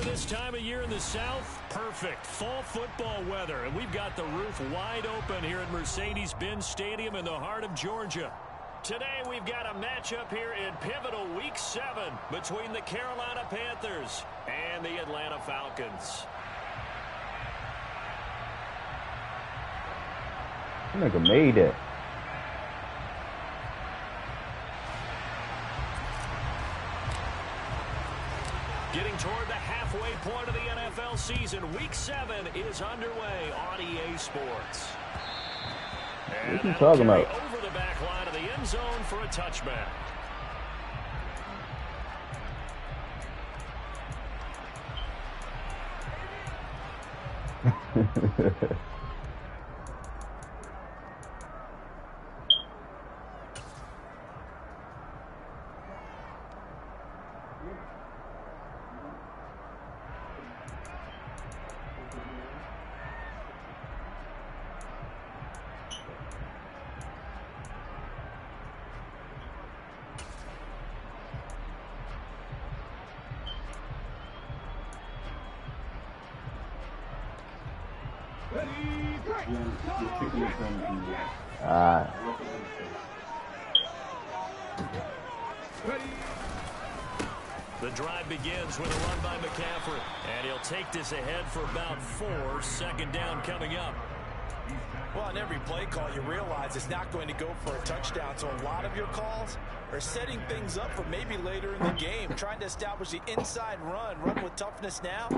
this time of year in the South? Perfect. Fall football weather. And we've got the roof wide open here at Mercedes-Benz Stadium in the heart of Georgia. Today we've got a matchup here in pivotal Week 7 between the Carolina Panthers and the Atlanta Falcons. That nigga made it. Getting toward the halfway point of the NFL season. Week 7 is underway on EA Sports. And what are you talking about? Over the back line of the end zone for a touchback. The drive begins with a run by McCaffrey, and he'll take this ahead for about 4. Second down coming up. Well, on every play call, you realize it's not going to go for a touchdown, so a lot of your calls are setting things up for maybe later in the game, trying to establish the inside run with toughness now,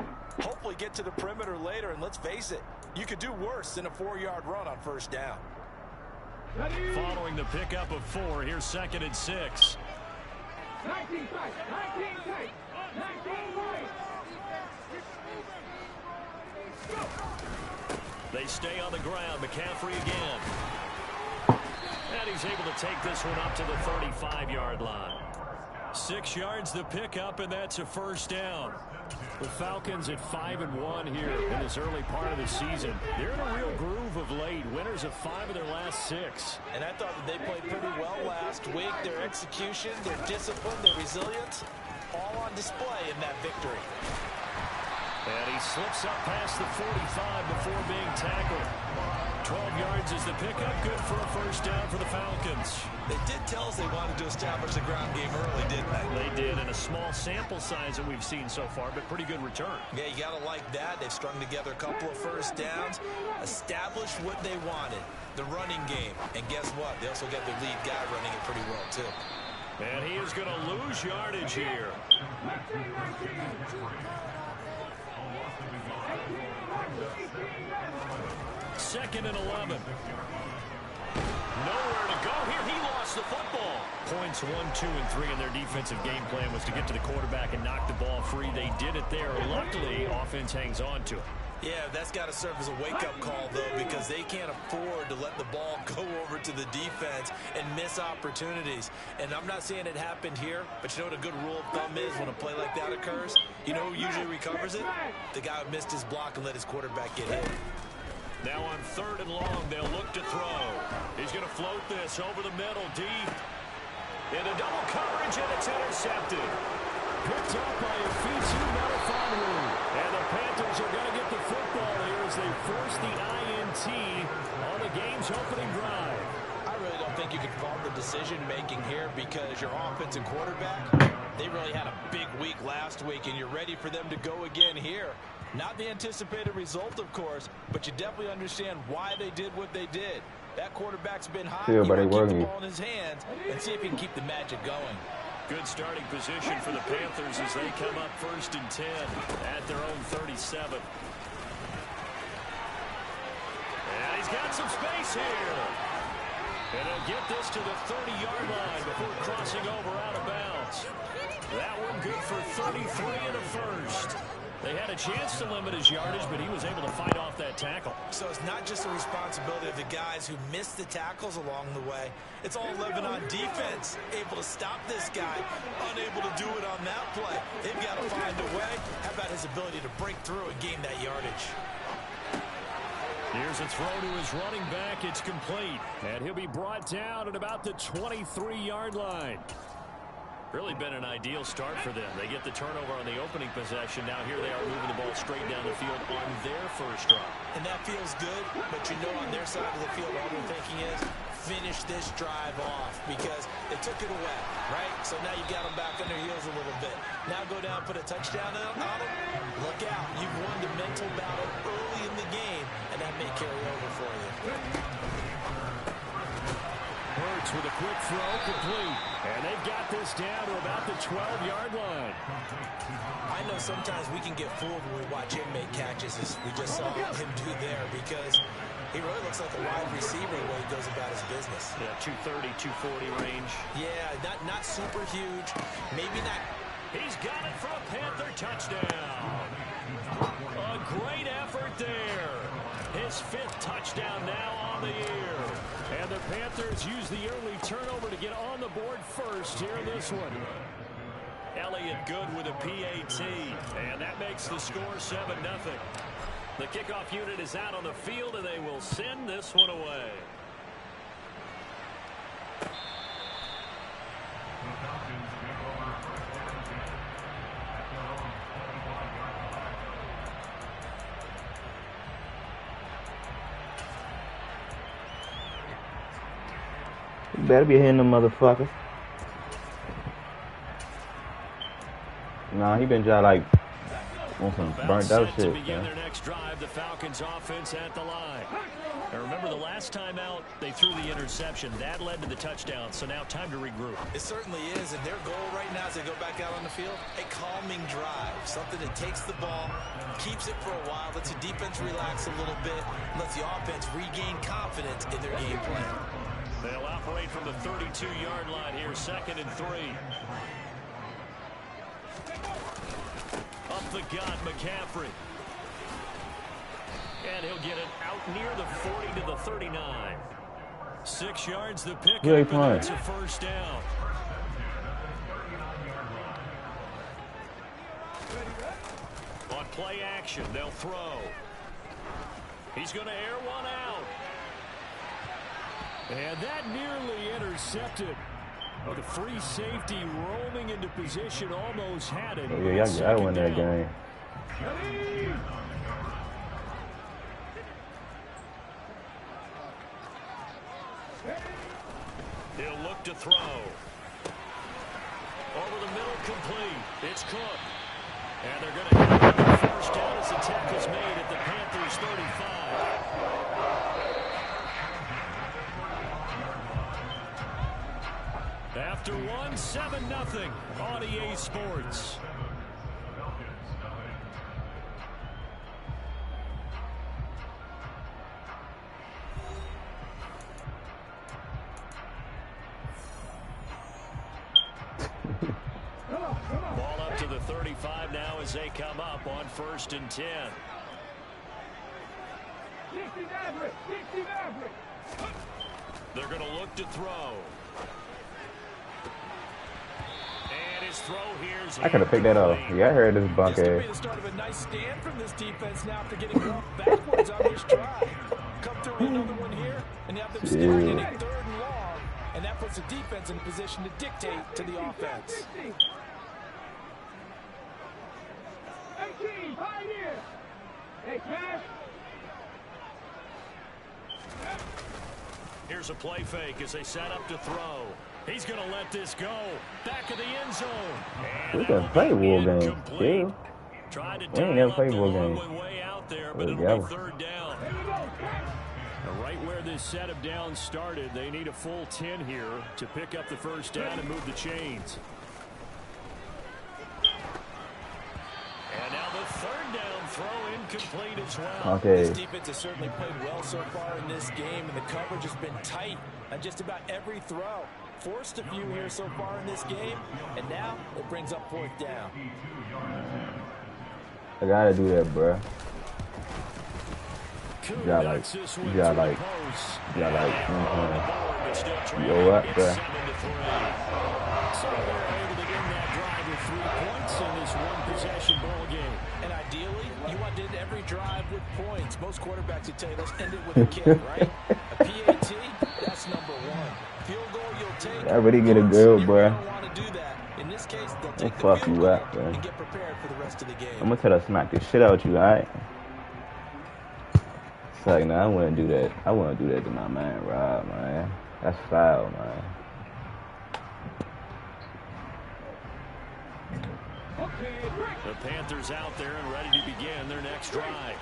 hopefully get to the perimeter later, and let's face it, you could do worse than a 4-yard run on first down. Following the pickup of 4, here's 2nd and 6. 19 tight, 19 tight, 19 tight. They stay on the ground. McCaffrey again. And he's able to take this one up to the 35-yard line. 6 yards the pickup, and that's a first down. The Falcons at 5-1 here in this early part of the season. They're in a real groove of late. Winners of 5 of their last 6. And I thought that they played pretty well last week. Their execution, their discipline, their resilience, all on display in that victory. And he slips up past the 45 before being tackled. 12 yards is the pickup. Good for a first down for the Falcons. They did tell us they wanted to establish the ground game early, didn't they? They did, in a small sample size that we've seen so far, but pretty good return. Yeah, you got to like that. They've strung together a couple of first downs, established what they wanted, the running game. And guess what? They also got their lead guy running it pretty well, too. And he is going to lose yardage here. Second and 11. Nowhere to go here. He lost the football. Points 1, 2, and 3 in their defensive game plan was to get to the quarterback and knock the ball free. They did it there. Luckily, offense hangs on to it. Yeah, that's got to serve as a wake-up call, though, because they can't afford to let the ball go over to the defense and miss opportunities. And I'm not saying it happened here, but you know what a good rule of thumb is when a play like that occurs? You know who usually recovers it? The guy who missed his block and let his quarterback get hit. Now on 3rd and long, they'll look to throw. He's going to float this over the middle, deep. Into double coverage, and it's intercepted. Picked up by a Fisu Melifonwu. And the Panthers are going to get the football here as they force the INT on the game's opening drive. I really don't think you can fault the decision-making here because your offensive quarterback, they really had a big week last week, and you're ready for them to go again here. Not the anticipated result, of course, but you definitely understand why they did what they did. That quarterback's been hot. Keep the ball in his hands and see if he can keep the magic going. Good starting position for the Panthers as they come up 1st and 10 at their own 37. And he's got some space here. And he'll get this to the 30-yard line before crossing over out of bounds. That one good for 33 and a first. They had a chance to limit his yardage, but he was able to fight off that tackle. So it's not just the responsibility of the guys who missed the tackles along the way. It's all living on defense, able to stop this guy, unable to do it on that play. They've got to find a way. How about his ability to break through and gain that yardage? Here's a throw to his running back. It's complete. And he'll be brought down at about the 23-yard line. Really been an ideal start for them. They get the turnover on the opening possession. Now here they are moving the ball straight down the field on their first drive. And that feels good, but you know on their side of the field all they're thinking is finish this drive off because they took it away, right? So now you got them back on their heels a little bit. Now go down, put a touchdown on them. Look out. You've won the mental battle early in the game, and that may carry over for you. Hurts with a quick throw, complete. And they've got this down to about the 12-yard line. I know sometimes we can get fooled when we watch him make catches, as we just saw him do there, because he really looks like a wide receiver the way he goes about his business. Yeah, 230, 240 range. Yeah, not super huge. Maybe not. He's got it for a Panther touchdown. A great effort there. His 5th touchdown now on the year. And the Panthers use the early turnover to get on the board first here in this one. Elliott good with a PAT. And that makes the score 7-0. The kickoff unit is out on the field, and they will send this one away. You better be hitting them motherfuckers. Nah, he been just like on some burnt out shit. To begin their next drive, the Falcons offense at the line. Now remember, the last time out, they threw the interception. That led to the touchdown, so now time to regroup. It certainly is, and their goal right now as they go back out on the field, a calming drive. Something that takes the ball, keeps it for a while, lets the defense relax a little bit, lets the offense regain confidence in their game plan. They'll operate from the 32-yard line here, 2nd and 3. Up the gut, McCaffrey. And he'll get it out near the 40 to the 39. 6 yards the pick, and that's a first down. On play action, they'll throw. He's going to air one out. And that nearly intercepted. Oh, the free safety roaming into position almost had it. Oh, yeah, y'all got to win that game. He'll look to throw. Over the middle, complete. It's Cook. And they're going to have the first down as the tackle is made at the Panthers' 35. After one, 7-0 on EA Sports. Ball up to the 35 now as they come up on 1st and 10. They're going to look to throw. And his throw here's I could have picked that up. Yeah, I heard this bunk This could ass. be the start of a nice stand from this defense now after getting walked backwards on this drive. Come through another one here, and you have them standing in 3rd and long, and that puts the defense in a position to dictate to the offense. 18, pioneer. Hey, Cash. Here's a play fake as they set up to throw. He's going to let this go. Back of the end zone. And We can play war games, too. Tried to We ain't never played war long games. one way out there, but it'll Yeah. be 3rd down. And right where this set of downs started, they need a full 10 here to pick up the first down and move the chains. And now the 3rd down throw incomplete as well. Okay. This defense has certainly played well so far in this game, and the coverage has been tight on just about every throw. Forced a few here so far in this game, and now it brings up 4th down. I gotta do that, bruh. You got like, yo, what, bruh? So they're able to end that drive with 3 points in this one-possession ball game. And ideally, you want to end every drive with points. Most quarterbacks would tell you, let's end it with a kick, right? A PAT, that's number 1. Field goal, you'll take. I really get a girl, bruh. You don't want to do that. In take the fuck field you goal up, man. and get prepared for the rest of the game. I'm gonna tell her to smack the shit out you, alright? It's like, nah, I wouldn't do that. I wouldn't do that to my man, Rob, man. That's foul, man. The Panthers out there and ready to begin their next drive.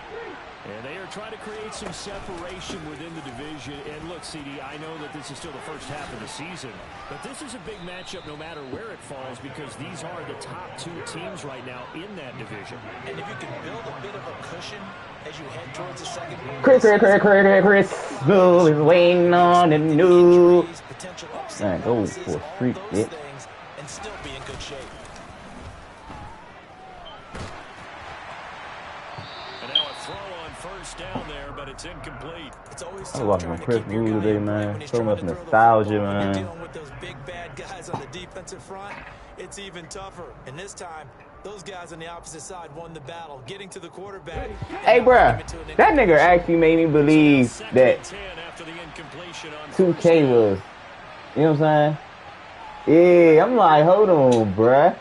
And they are trying to create some separation within the division. And look, CD, I know that this is still the first half of the season, but this is a big matchup no matter where it falls because these are the top two teams right now in that division. And if you can build a bit of a cushion as you head towards the second half, Chris, Bull is waiting on the new. potential Man, upset go losses, for a all freak, those bitch. things, and still be in good shape. And now a throw on first down there, but it's incomplete. It's always I tough was trying watching to Chris keep your Bull guy today, in play man. when he's So trying much to throw the nostalgia, football. When you're man. dealing with those big bad guys on the defensive front, it's even tougher. And this time, those guys on the opposite side won the battle, getting to the quarterback. Hey, bruh, that nigga actually made me believe that 10 after the incompletion on 2K was, you know what I'm saying? Yeah, I'm like, hold on, bruh.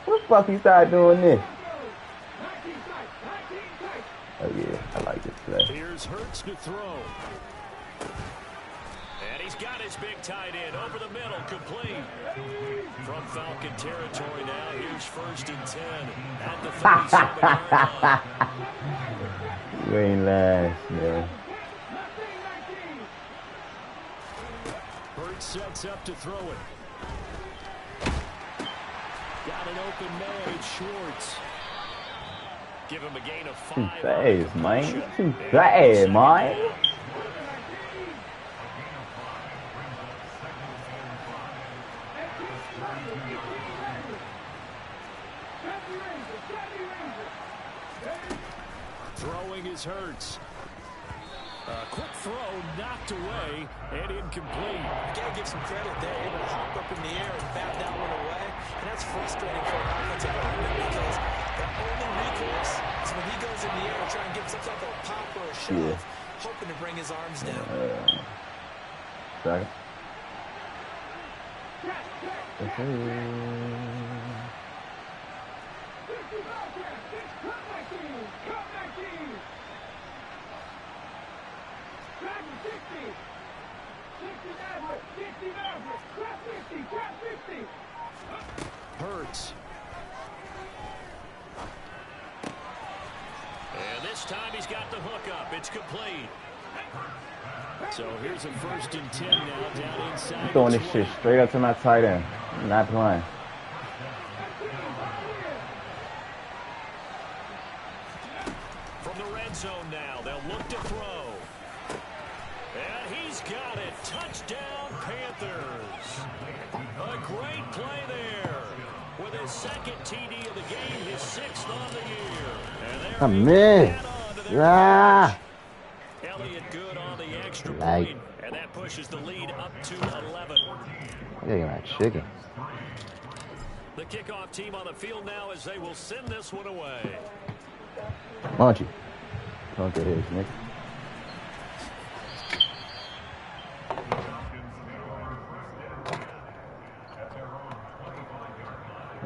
When the fuck you start doing this? Oh, yeah, I like this play. Here's Hurts to throw. And he's got his big tight end over the middle, complete. From Falcon territory now, here's 1st and 10 at the 37-yard line. You ain't lying, man. Hurts sets up to throw it. Got an open man, it's Schwartz. Give him a gain of 5. Too fast, man. Too fast, man. Throwing is Hurts. A quick throw knocked away and incomplete. You gotta give some credit there, able to hop up in the air and bat that one away. And that's frustrating for an offensive lineman because the only recourse is when he goes in the air to try and give some type of a pop or a shove, hoping to bring his arms down. Second. Hurts. And this time he's got the hookup. It's complete. So here's a 1st and 10 now down inside. I'm throwing this shit straight up to my tight end. I'm not playing. From the red zone now, they'll look to throw. And he's got it. Touchdown, Panthers. A great play there. With his 2nd TD of the game, his 6th on the year. And there I'm in. Ah. Elliott good on the extra Like. point. And that pushes the lead up to 11. I gotta get my chicken. The kickoff team on the field now as they will send this one away. Munchie. Don't get his, nigga.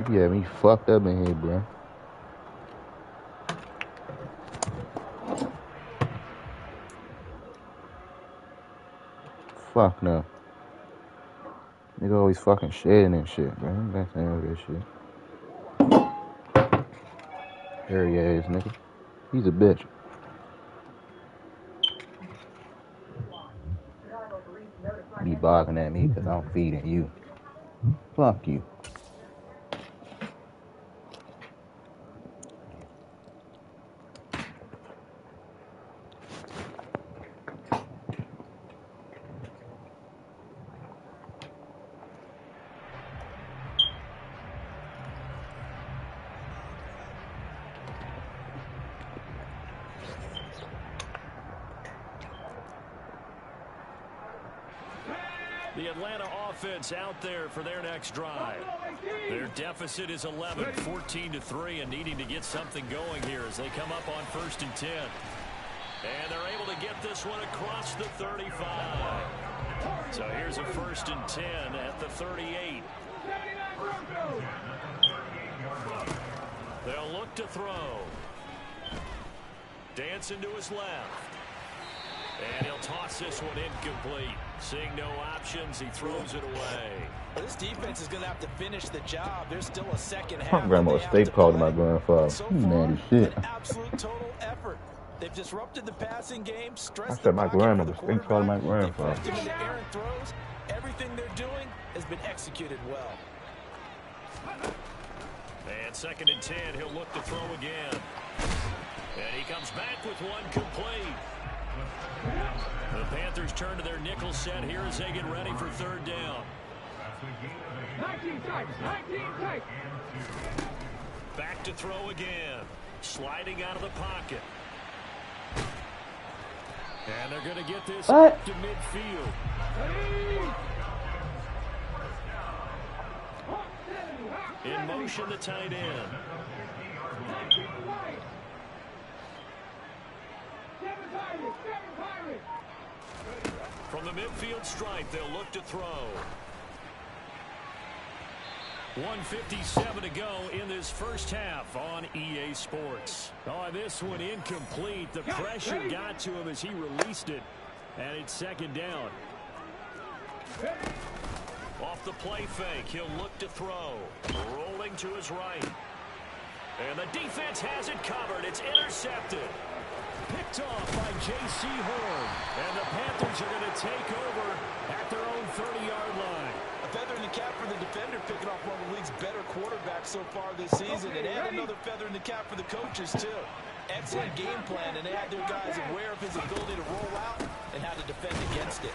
You got me fucked up in here, bro. Fuck no. Nigga always fucking shedding and shit, bro. I'm not saying that shit. Hairy ass nigga. He's a bitch. Be barking at me because I'm feeding you. Fuck you. The Atlanta offense out there for their next drive. Their deficit is 11, 14-3, and needing to get something going here as they come up on 1st and 10. And they're able to get this one across the 35. So here's a 1st and 10 at the 38. They'll look to throw. Dancing to his left. And he'll toss this one incomplete. Seeing no options, he throws it away. Well, this defense is going to have to finish the job. There's still a second half. My grandma State called my grandfather. So Man, shit. an absolute total effort. They've disrupted the passing game, stressed I said the my pocket grandmother for the State called my quarterback. grandfather. They've forced him into errant throws. Everything they're doing has been executed well. And 2nd and 10, he'll look to throw again. And he comes back with one complete. The Panthers turn to their nickel set here as they get ready for 3rd down. 19 tight, 19 tight. Back to throw again. Sliding out of the pocket. And they're going to get this up to midfield. In motion, the tight end. From the midfield stripe, they'll look to throw. 1:57 to go in this first half on EA Sports. Oh, this one incomplete. The pressure got to him as he released it. And it's 2nd down. Off the play fake, he'll look to throw. Rolling to his right. And the defense has it covered. It's intercepted. Picked off by J.C. Horn. And the Panthers are going to take over at their own 30-yard line. A feather in the cap for the defender, picking off one of the league's better quarterbacks so far this season. And add another feather in the cap for the coaches, too. Excellent game plan, and they had their guys aware of his ability to roll out and how to defend against it.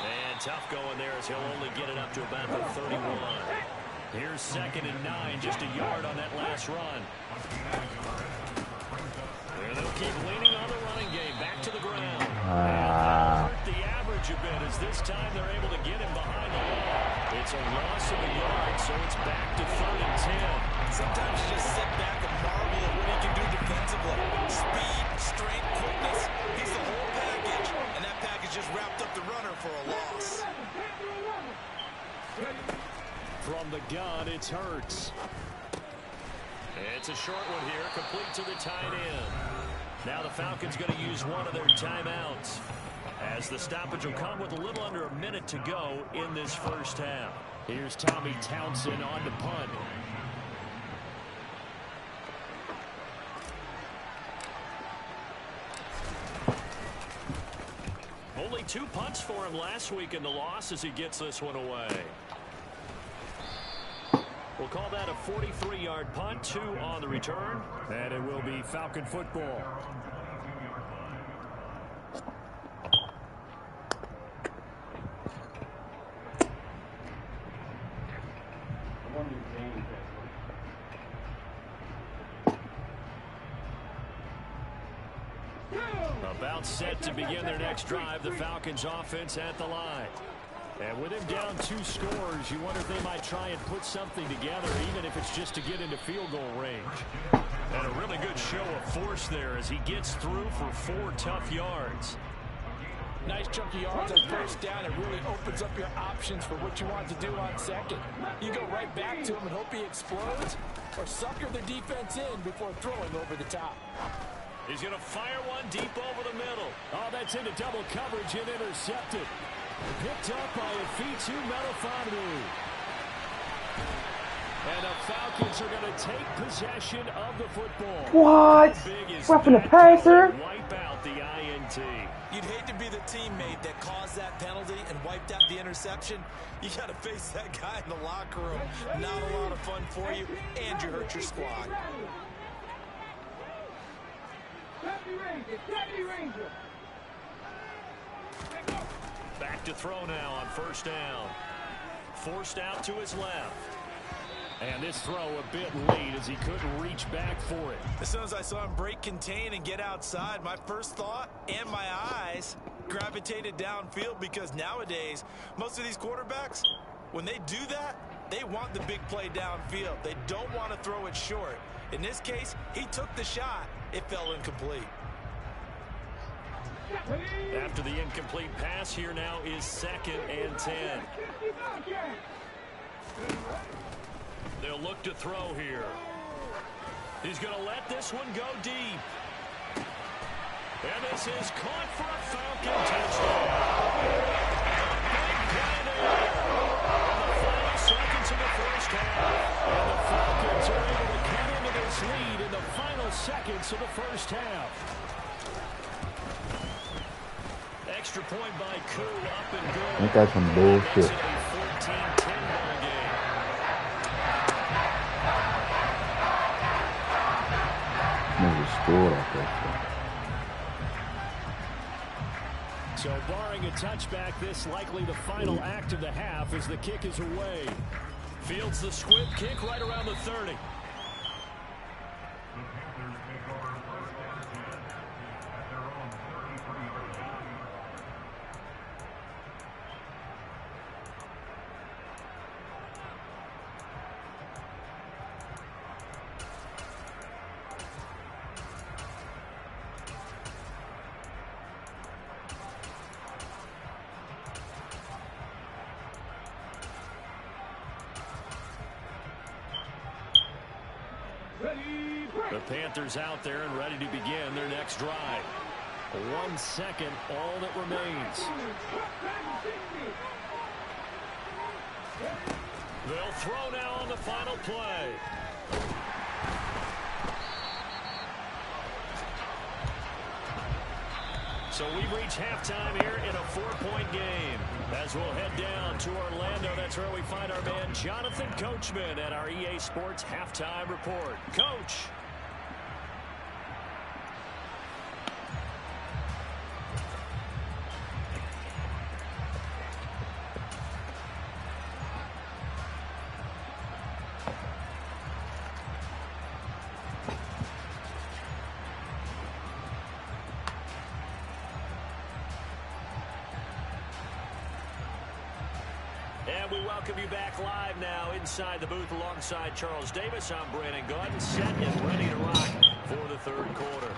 And tough going there as he'll only get it up to about the 31. Here's 2nd and 9, just a yard on that last run. And they'll keep leaning on the running game, back to the ground. And hurt the average a bit as this time they're able to get him behind the ball. It's a loss of a yard, so it's back to 3rd and 10. Sometimes you just sit back and marvel at what he can do defensively. Speed, strength, quickness, he's the whole package. And that package just wrapped up the runner for a loss. From the gun, it's Hurts. It's a short one here, complete to the tight end. Now the Falcons going to use one of their timeouts, as the stoppage will come with a little under a minute to go in this first half. Here's Tommy Townsend on to punt. Only 2 punts for him last week in the loss as he gets this one away. We'll call that a 43-yard punt, 2 on the return, and it will be Falcon football. About set to begin their next drive, the Falcons offense at the line. And with him down 2 scores, you wonder if they might try and put something together, even if it's just to get into field goal range. And a really good show of force there as he gets through for 4 tough yards. Nice chunky yards on 1st down. It really opens up your options for what you want to do on 2nd. You go right back to him and hope he explodes, or sucker the defense in before throwing over the top. He's going to fire one deep over the middle. Oh, that's into double coverage and intercepted. Picked up by Afitu Melifonwu. And the Falcons are going to take possession of the football. What? Roughing the passer? Wipe out the INT. You'd hate to be the teammate that caused that penalty and wiped out the interception. You got to face that guy in the locker room. Not a lot of fun for you, and you hurt your squad. Back to throw now on 1st down. Forced out to his left. And this throw a bit late as he couldn't reach back for it. As soon as I saw him break contain and get outside, my first thought and my eyes gravitated downfield, because nowadays, most of these quarterbacks, when they do that, they want the big play downfield. They don't want to throw it short. In this case, he took the shot. It fell incomplete. After the incomplete pass, here now is 2nd and 10. They'll look to throw here. He's going to let this one go deep. And this is caught for a Falcon touchdown. Big play there. In the final seconds of the first half. And the Falcons are able to cut into this lead in the final seconds of the first half. Extra point by Koo, up and good. Ain't that some bullshit? Makes it a 14-10 ball game. Nigga scored off that shit. So barring a touchback, this likely the final act of the half as the kick is away. Fields the squib kick right around the 30. The Panthers out there and ready to begin their next drive. 1 second, all that remains. They'll throw now on the final play. So we've reached halftime here in a 4-point game. As we'll head down to Orlando, that's where we find our man Jonathan Coachman at our EA Sports Halftime Report. Coach. And we welcome you back live now inside the booth alongside Charles Davis. I'm Brandon Gordon, set and ready to rock for the third quarter.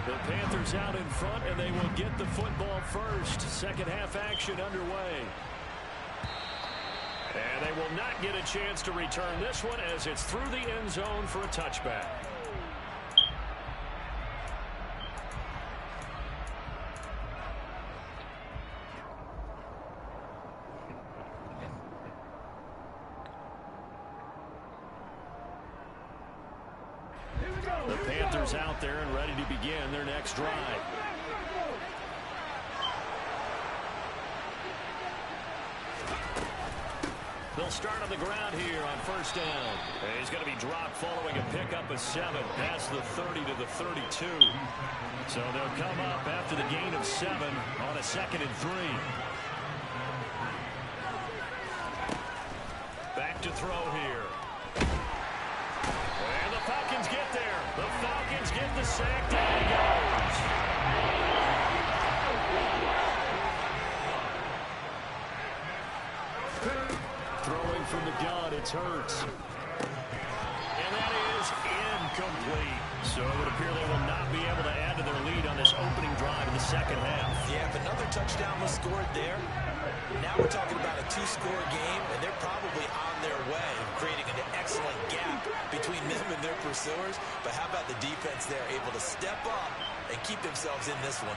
The Panthers out in front, and they will get the football first. Second half action underway. And they will not get a chance to return this one as it's through the end zone for a touchback. The Panthers out there and ready to begin their next drive. They'll start on the ground here on first down. And he's going to be dropped following a pickup of 7 past the 30 to the 32. So they'll come up after the gain of 7 on a 2nd and 3. Back to throw here. And the Falcons get there. The Falcons get the sack. Down he goes. Throwing from the gun, it's Hurts. And that is incomplete. So it would appear they will not be able to add to their lead on this opening drive in the second half. Yeah, if another touchdown was scored there, now we're talking about a 2-score game, and they're probably on their way, creating an excellent gap between them and their pursuers. But how about the defense there, able to step up and keep themselves in this one?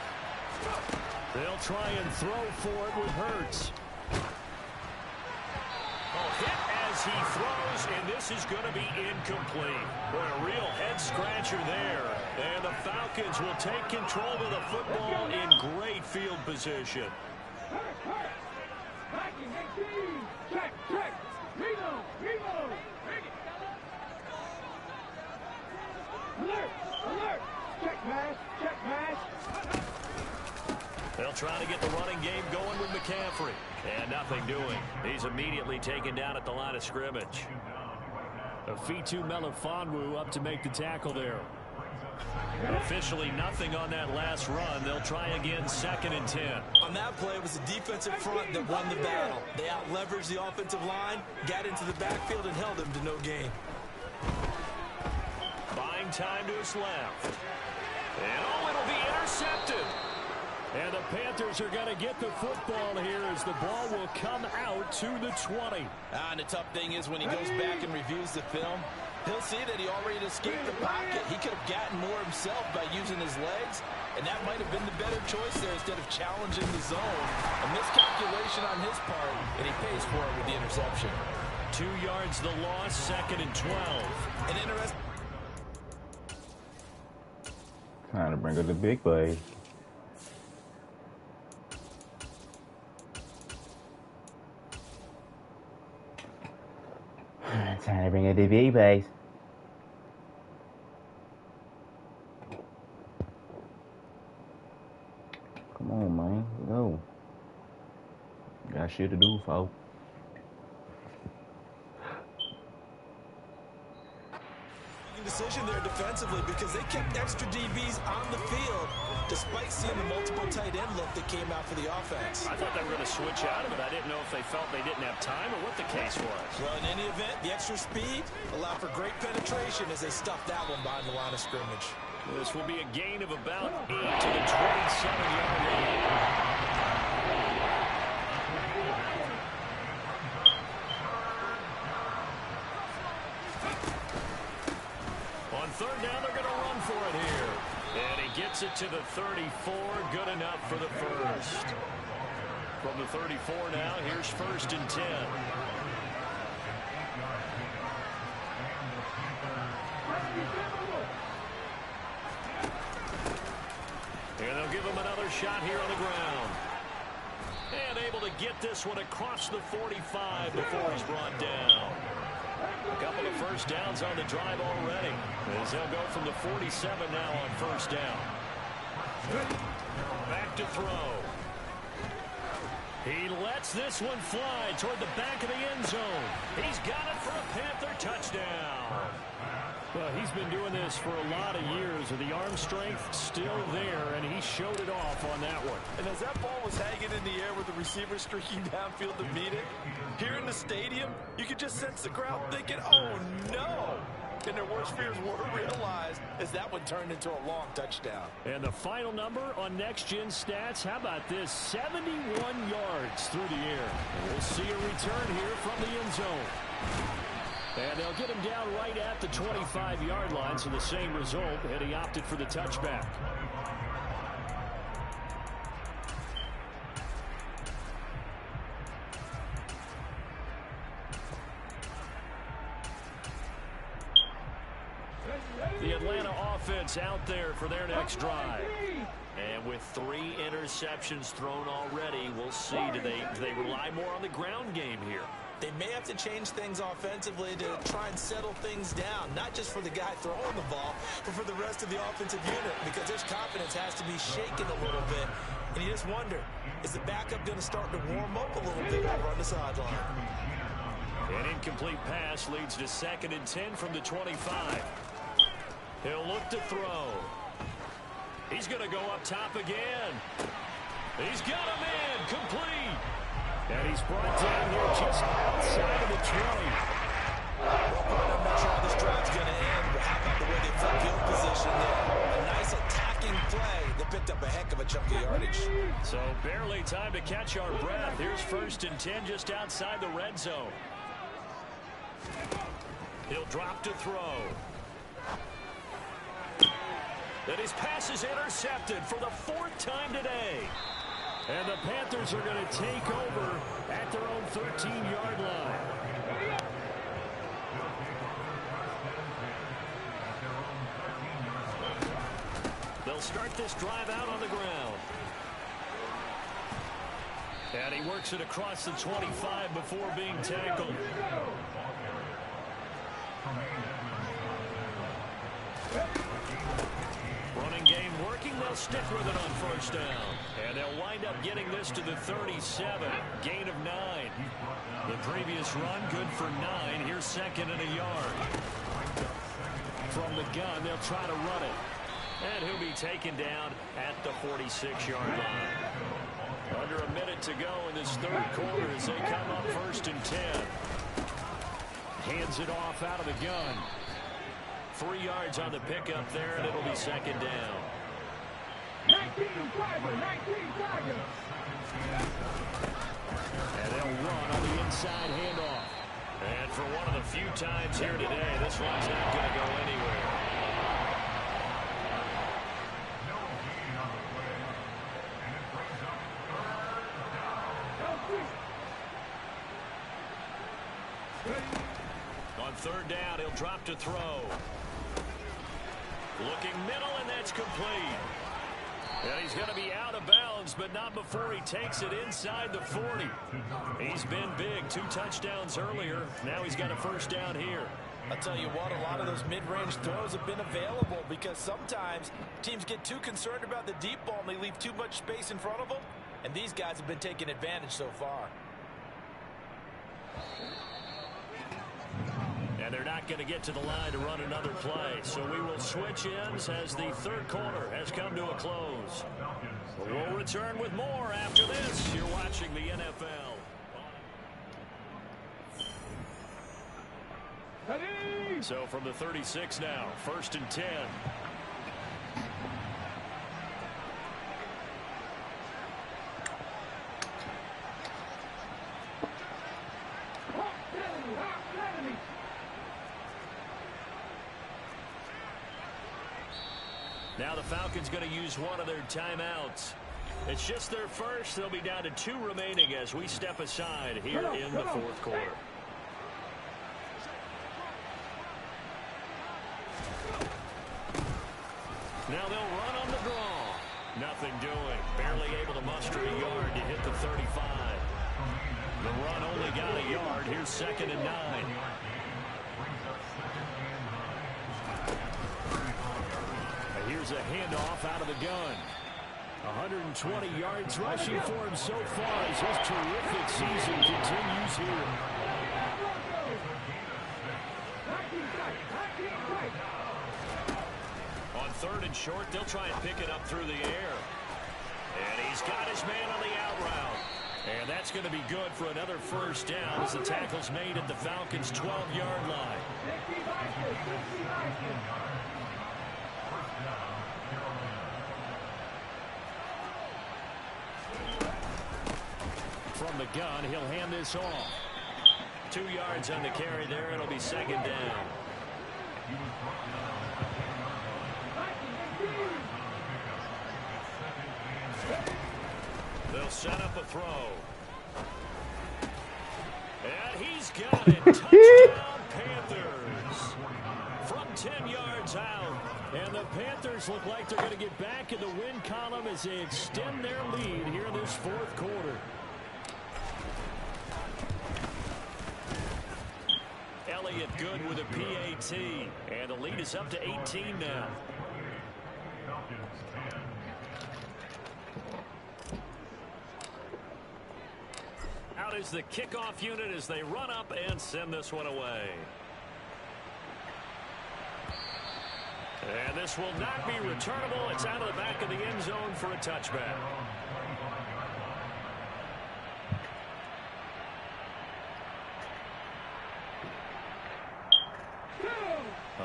They'll try and throw for it with Hurts. Hit as he throws, and this is going to be incomplete. Boy, a real head-scratcher there. And the Falcons will take control of the football in great field position. Check, check. Reload, reload. Alert, alert. Check pass, check pass. They'll try to get the running game going with McCaffrey. And nothing doing. He's immediately taken down at the line of scrimmage. Afitu Melifonwu up to make the tackle there. Officially nothing on that last run. They'll try again 2nd and 10. On that play, it was the defensive front that won the battle. They out-leveraged the offensive line, got into the backfield, and held him to no gain. time to his left. And oh, it'll be intercepted. And the Panthers are going to get the football here as the ball will come out to the 20. And the tough thing is when he goes back and reviews the film, he'll see that he already escaped the pocket. He could have gotten more himself by using his legs, and that might have been the better choice there instead of challenging the zone. A miscalculation on his part, and he pays for it with the interception. 2 yards the loss, 2nd and 12. An interesting. Trying to bring up the big plays. Trying to bring up the big plays. Come on, man. Go. Got shit to do, folks. Decision there defensively because they kept extra DBs on the field despite seeing the multiple tight end look that came out for the offense. I thought they were going to switch out of it. I didn't know if they felt they didn't have time or what the case was. Well, in any event, the extra speed allowed for great penetration as they stuffed that one behind the line of scrimmage. This will be a gain of about 8 to the 27-yard line. On 3rd down, they're going to run for it here. And he gets it to the 34. Good enough for the first. From the 34 now, here's 1st and 10. And they'll give him another shot here on the ground. And able to get this one across the 45 before he's brought down. A couple of first downs on the drive already, as they'll go from the 47 now on 1st down. Back to throw. He lets this one fly toward the back of the end zone. He's got it for a Panther touchdown. Well, he's been doing this for a lot of years, and the arm strength still there, and he showed it off on that one. And as that ball was hanging in the air with the receiver streaking downfield to meet it, here in the stadium, you could just sense the crowd thinking, oh, no. And their worst fears were realized as that one turned into a long touchdown. And the final number on Next Gen Stats, how about this? 71 yards through the air. And we'll see a return here from the end zone. And they'll get him down right at the 25-yard line, so the same result, and he opted for the touchback. The Atlanta offense out there for their next drive. And with 3 interceptions thrown already, we'll see, do they rely more on the ground game here? They may have to change things offensively to try and settle things down, not just for the guy throwing the ball, but for the rest of the offensive unit, because their confidence has to be shaken a little bit. And you just wonder, is the backup going to start to warm up a little bit over on the sideline? An incomplete pass leads to 2nd and 10 from the 25. He'll look to throw. He's going to go up top again. He's got him in, complete. And he's brought down here just outside of the 20. I'm not sure how this drive's going to end, but how about the way they flip field position there? A nice attacking play that picked up a heck of a chunk of yardage. So barely time to catch our breath. Here's 1st and 10 just outside the red zone. He'll drop to throw. And his pass is intercepted for the 4th time today. And the Panthers are going to take over at their own 13-yard line. They'll start this drive out on the ground. And he works it across the 25 before being tackled. Running game working. They'll stick with it on 1st down. And they'll wind up getting this to the 37. Gain of 9. The previous run good for 9. Here's 2nd and a yard. From the gun, they'll try to run it. And he'll be taken down at the 46-yard line. Under a minute to go in this 3rd quarter as they come up 1st and 10. Hands it off out of the gun. 3 yards on the pickup there, and it'll be second down. 19 Tiger, 19 Tiger. And they'll run on the inside handoff. And for one of the few times here today, this one's not going to go anywhere. On third down, he'll drop to throw. Looking middle, and that's complete. And he's going to be out of bounds, but not before he takes it inside the 40. He's been big. 2 touchdowns earlier. Now he's got a first down here. I'll tell you what, a lot of those mid-range throws have been available because sometimes teams get too concerned about the deep ball and they leave too much space in front of them. And these guys have been taking advantage so far. And they're not going to get to the line to run another play. So we will switch ends as the third quarter has come to a close. We'll return with more after this. You're watching the NFL. Ready? So from the 36 now, 1st and 10. Now the Falcons going to use one of their timeouts. It's just their first. They'll be down to 2 remaining as we step aside here in the 4th quarter. Now they'll run on the draw. Nothing doing. Barely able to muster a yard to hit the 35. The run only got a yard. Here's 2nd and 9. Here's a handoff out of the gun. 120 yards rushing for him so far as his terrific season continues here. On 3rd and short, they'll try and pick it up through the air. And he's got his man on the out route. And that's going to be good for another first down as the tackle's made at the Falcons' 12-yard line. From the gun, he'll hand this off. 2 yards on the carry there. It'll be 2nd down. They'll set up a throw. And he's got it. Touchdown, Panthers. From 10 yards out. And the Panthers look like they're going to get back in the win column as they extend their lead here in this 4th quarter. Elliott good with a PAT. And the lead is up to 18 now. Out is the kickoff unit as they run up and send this one away. And this will not be returnable. It's out of the back of the end zone for a touchback.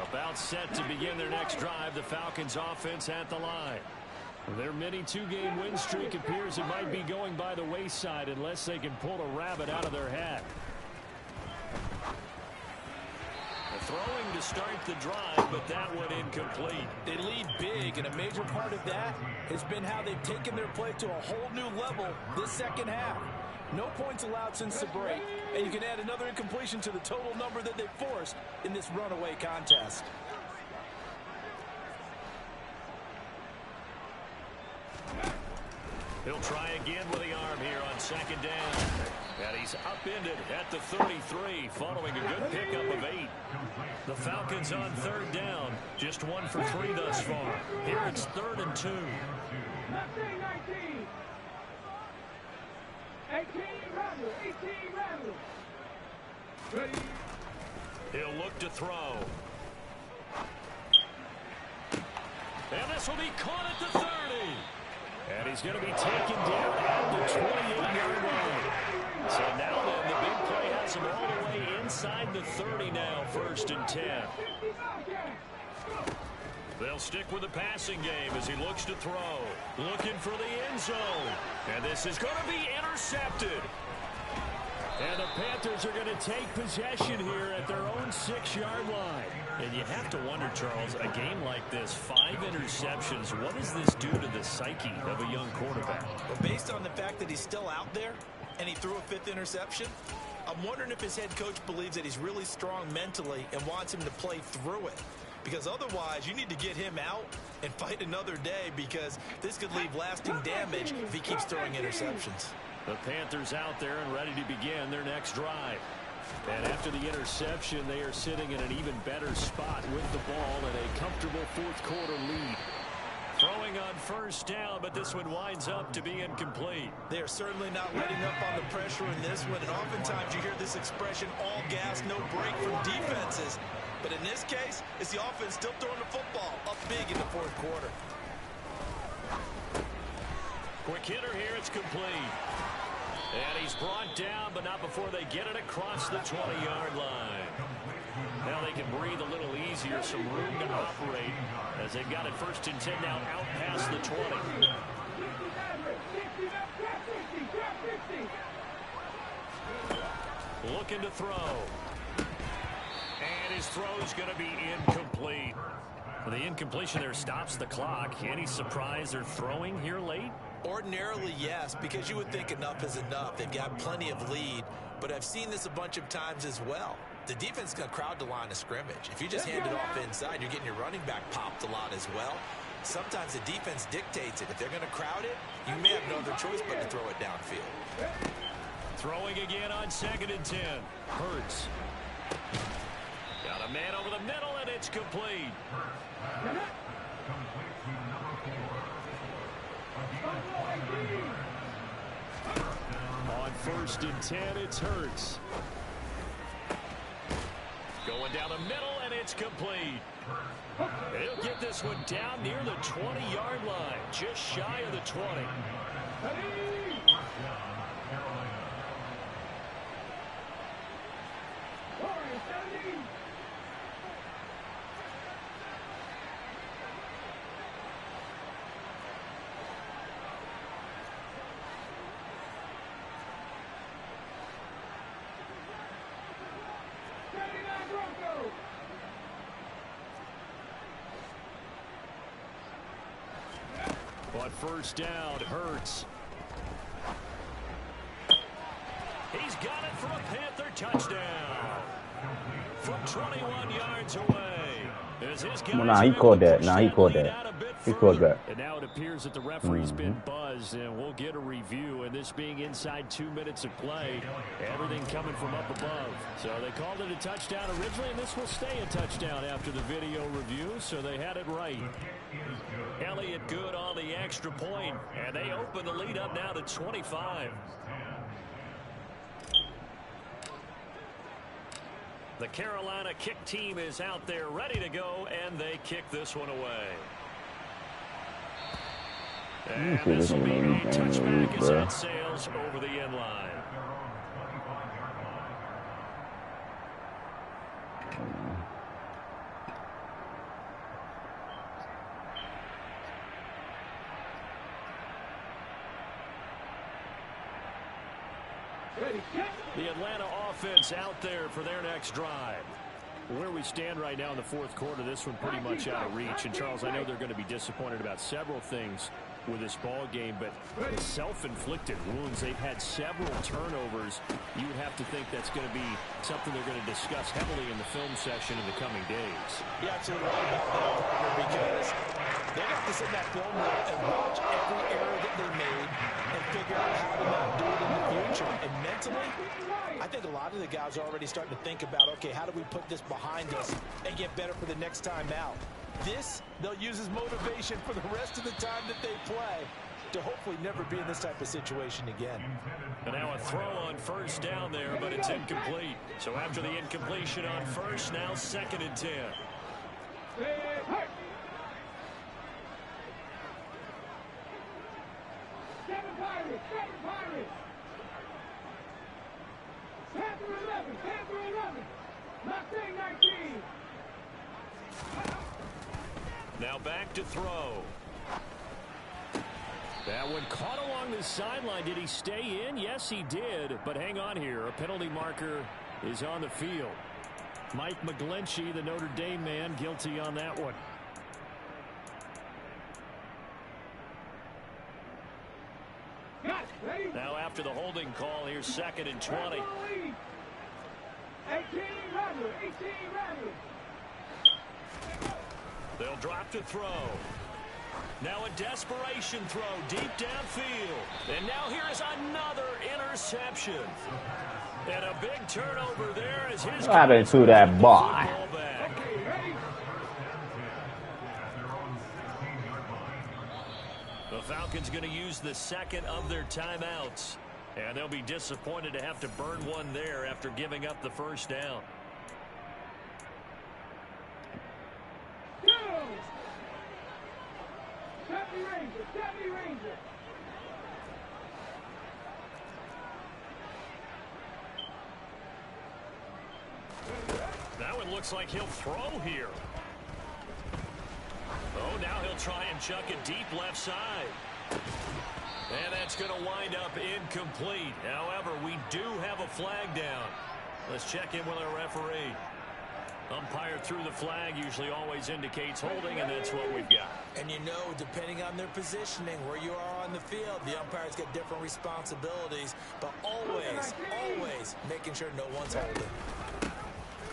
About set to begin their next drive. The Falcons offense at the line. Their mini 2-game win streak appears it might be going by the wayside unless they can pull a rabbit out of their hat. Throwing to start the drive, but that one incomplete. They lead big, and a major part of that has been how they've taken their play to a whole new level this second half. No points allowed since the break, and you can add another incompletion to the total number that they've forced in this runaway contest. He'll try again with the arm here on 2nd down. And he's upended at the 33 following a good pickup of 8. The Falcons on 3rd down. Just 1 for 3 thus far. Here it's 3rd and 2. 19, 18 Randall, 18 Randall. Ready? He'll look to throw. And this will be caught at the 30. And he's going to be taken down at the 28-yard line. So now then, the big play has him all the way inside the 30 now, 1st and 10. They'll stick with the passing game as he looks to throw. Looking for the end zone. And this is going to be intercepted. And the Panthers are going to take possession here at their own 6-yard line. And you have to wonder, Charles, a game like this, 5 interceptions, what does this do to the psyche of a young quarterback? Well, based on the fact that he's still out there and he threw a 5th interception, I'm wondering if his head coach believes that he's really strong mentally and wants him to play through it. Because otherwise, you need to get him out and fight another day, because this could leave lasting damage if he keeps throwing interceptions. The Panthers out there and ready to begin their next drive. And after the interception, they are sitting in an even better spot with the ball and a comfortable 4th quarter lead. Throwing on 1st down, but this one winds up to be incomplete. They are certainly not letting up on the pressure in this one, and oftentimes you hear this expression, all gas, no break from defenses. But in this case, it's the offense still throwing the football up big in the 4th quarter. Quick hitter here, it's complete. And he's brought down, but not before they get it across the 20-yard line. Now they can breathe a little easier, some room to operate as they've got it 1st and 10 now out past the 20. Looking to throw. And his throw's going to be incomplete. The incompletion there stops the clock. Any surprise they're throwing here late? Ordinarily, yes, because you would think enough is enough. They've got plenty of lead, but I've seen this a bunch of times as well. The defense is going to crowd the line of scrimmage. If you just hand it off inside, you're getting your running back popped a lot as well. Sometimes the defense dictates it. If they're going to crowd it, you may have no other choice but to throw it downfield. Throwing again on 2nd and 10. Hurts. Got a man over the middle, and it's complete. On 1st and 10, it's Hurts. Going down the middle, and it's complete. He'll get this one down near the 20-yard line, just shy of the 20. On 1st down, Hurts. He's got it for a Panther touchdown. From 21 yards away. As his guys Nah, he called that. Nah, he called that. He called that. And now it appears that the referee's been buzzed, and we'll get a review. And this being inside 2 minutes of play, everything coming from up above. So they called it a touchdown originally, and this will stay a touchdown after the video review, so they had it right. Elliott good on the extra point, and they open the lead up now to 25. The Carolina kick team is out there ready to go, and they kick this one away. And this will be a touchback as that sails over the end line. The Atlanta offense out there for their next drive. Where we stand right now in the 4th quarter, this one pretty much out of reach. And, Charles, I know they're going to be disappointed about several things with this ball game, but the self-inflicted wounds, they've had several turnovers. You would have to think that's going to be something they're going to discuss heavily in the film session in the coming days. Yeah, absolutely right about that, partner, because they have to sit in that film room and watch every error that they made and figure out how to not do it in the future. And mentally, I think a lot of the guys are already starting to think about, okay, how do we put this behind us and get better for the next time out? This, they'll use as motivation for the rest of the time that they play to hopefully never be in this type of situation again. And now a throw on 1st down there, but it's incomplete. So after the incompletion on 1st, now 2nd and 10. Panther 11. Not saying 19. Now back to throw. That one caught along the sideline. Did he stay in? Yes, he did. But hang on here. A penalty marker is on the field. Mike McGlinchey, the Notre Dame man, guilty on that one. Now after the holding call, here's 2nd and 20. 18 Rattler. They'll drop to throw. Now a desperation throw deep downfield. And now here is another interception. And a big turnover there as his... What happened to that boy? The Falcons going to use the 2nd of their timeouts. And they'll be disappointed to have to burn one there after giving up the first down. That one looks like he'll throw here. Oh, now he'll try and chuck it deep left side. And that's going to wind up incomplete. However, we do have a flag down. Let's check in with our referee. Umpire threw the flag, usually always indicates holding, and that's what we've got. And you know, depending on their positioning, where you are on the field, the umpires get different responsibilities, but always making sure no one's holding.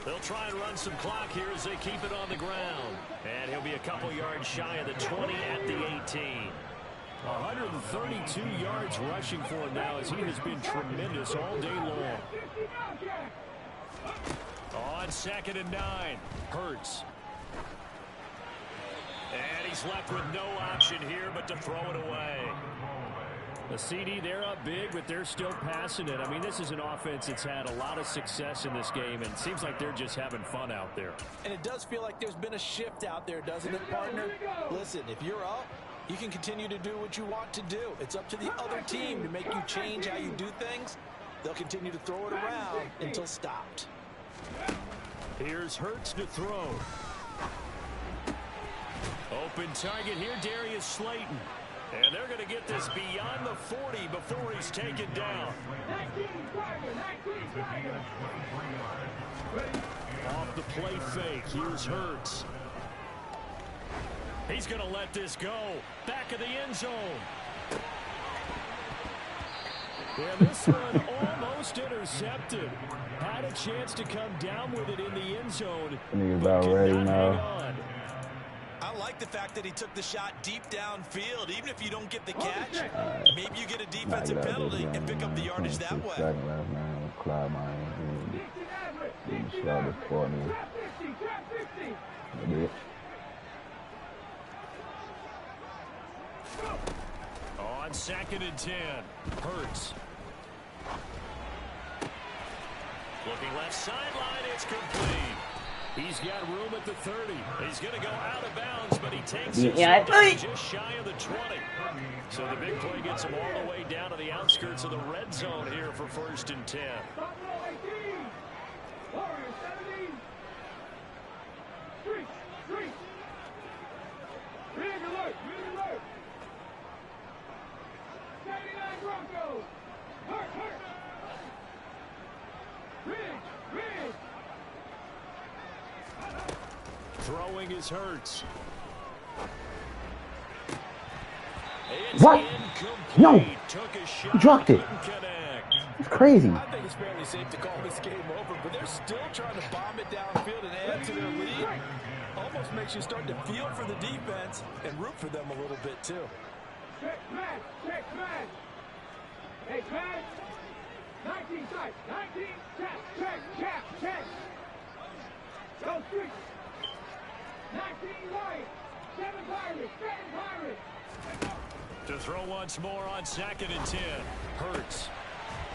They'll try and run some clock here as they keep it on the ground. And he'll be a couple yards shy of the 20 at the 18. 132 yards rushing for him now as he has been tremendous all day long. On 2nd and 9, Hurts. And he's left with no option here but to throw it away. The CD, they're up big, but they're still passing it. I mean, this is an offense that's had a lot of success in this game, and it seems like they're just having fun out there. And it does feel like there's been a shift out there, doesn't it, partner? Listen, if you're up, you can continue to do what you want to do. It's up to the other team to make you change how you do things. They'll continue to throw it around until stopped. Here's Hurts to throw. Open target here, Darius Slayton. And they're going to get this beyond the 40 before he's taken down. Off the play fake, here's Hurts. He's going to let this go. Back of the end zone. And this one almost intercepted. Had a chance to come down with it in the end zone. He's about ready now. I like the fact that he took the shot deep downfield. Even if you don't get the catch, maybe you get a defensive penalty and pick up the yardage that way. On 2nd and 10, Hurts. Looking left sideline, it's complete. He's got room at the 30. He's going to go out of bounds, but he takes it just shy of the 20. So the big play gets him all the way down to the outskirts of the red zone here for 1st and 10. Throwing his Hurts. It's what? Incomplete. No. Took a shot, he dropped it. It's crazy. I think it's fairly safe to call this game over, but they're still trying to bomb it downfield and add to their lead. Almost makes you start to feel for the defense and root for them a little bit too. Check man. Hey, man. 19 side. 19. Check. Go street. 19 right. 7 Pirates. To throw once more on 2nd and 10. Hurts.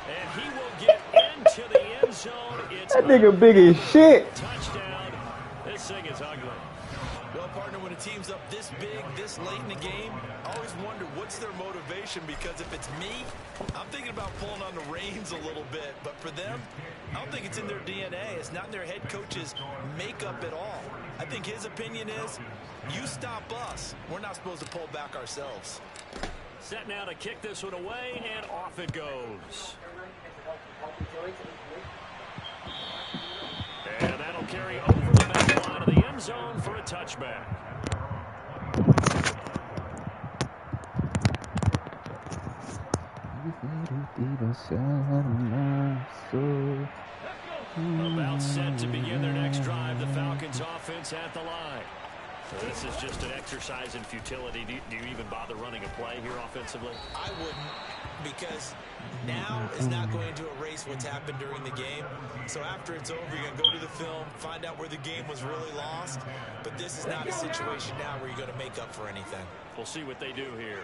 And he will get into the end zone. It's that nigga big as shit. Touchdown. This thing is ugly. Well, partner, when a team's up this big, this late in the game, I always wonder what's their motivation, because if it's me, I'm thinking about pulling on the reins a little bit. But for them, I don't think it's in their DNA. It's not in their head coach's makeup at all. I think his opinion is, you stop us. We're not supposed to pull back ourselves. Set now to kick this one away, and off it goes. And that'll carry over the back line of the end zone for a touchback. About set to begin their next drive, the Falcons offense at the line. So this is just an exercise in futility. Do you even bother running a play here offensively? I wouldn't, because now is not going to erase what's happened during the game. So after it's over, you're going to go to the film, find out where the game was really lost. But this is not a situation now where you're going to make up for anything. We'll see what they do here.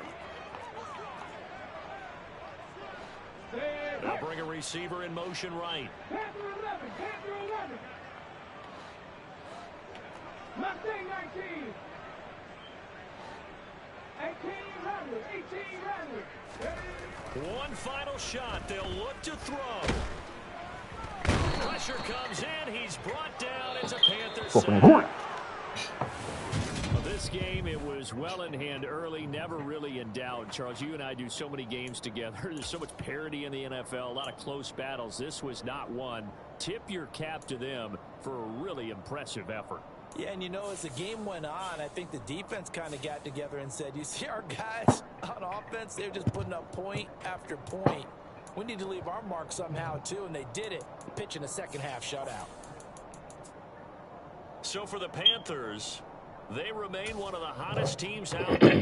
They'll bring a receiver in motion right. Panther 11, Panther 11. Mustang 19. 18 Rattler, 18 Rattler. One final shot. They'll look to throw. Pressure comes in. He's brought down. It's a Panther sack. This game, it was well in hand early, never really in doubt. Charles, you and I do so many games together. There's so much parity in the NFL, a lot of close battles. This was not one. Tip your cap to them for a really impressive effort. Yeah, and you know, as the game went on, I think the defense kind of got together and said, you see our guys on offense, they're just putting up point after point. We need to leave our mark somehow, too, and they did it, pitching a second-half shutout. So for the Panthers, they remain one of the hottest teams out there.